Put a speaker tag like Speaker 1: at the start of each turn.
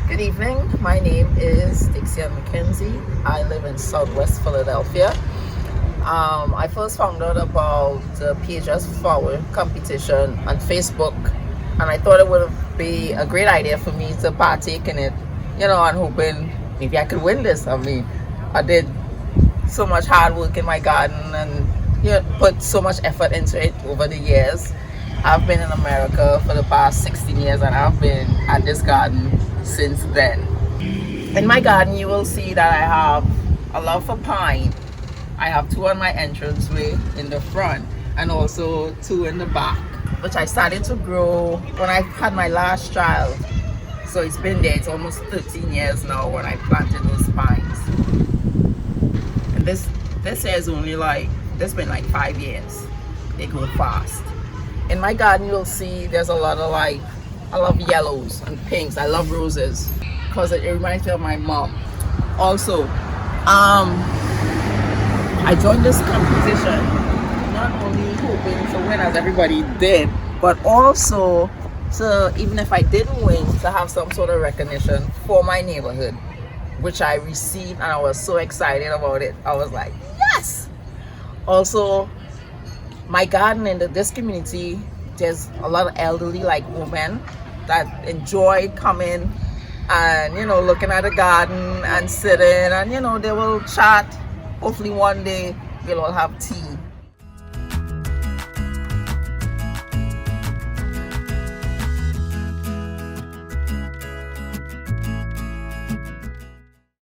Speaker 1: Good evening. My name is Dixianne McKenzie. I live in Southwest Philadelphia. I first found out about the PHS flower competition on Facebook, and I thought it would be a great idea for me to partake in it, and hoping maybe I could win this. I did so much hard work in my garden and put so much effort into it over the years. I've been in America for the past 16 years and I've been at this garden since then. In my garden, you will see that I have a love for pine. I have two on my entranceway in the front and also two in the back, which I started to grow when I had my last child. So it's been there, it's almost 13 years now when I planted those pines. And this year is only this been like 5 years. They go fast. In my garden, you'll see there's a lot of I love yellows and pinks. I love roses because it reminds me of my mom. Also, I joined this competition not only hoping to win as everybody did, but also to, even if I didn't win, to have some sort of recognition for my neighborhood, which I received, and I was so excited about it. I was like, yes! Also, my garden in this community, there's a lot of elderly women that enjoy coming and looking at the garden and sitting and they will chat. Hopefully one day we'll all have tea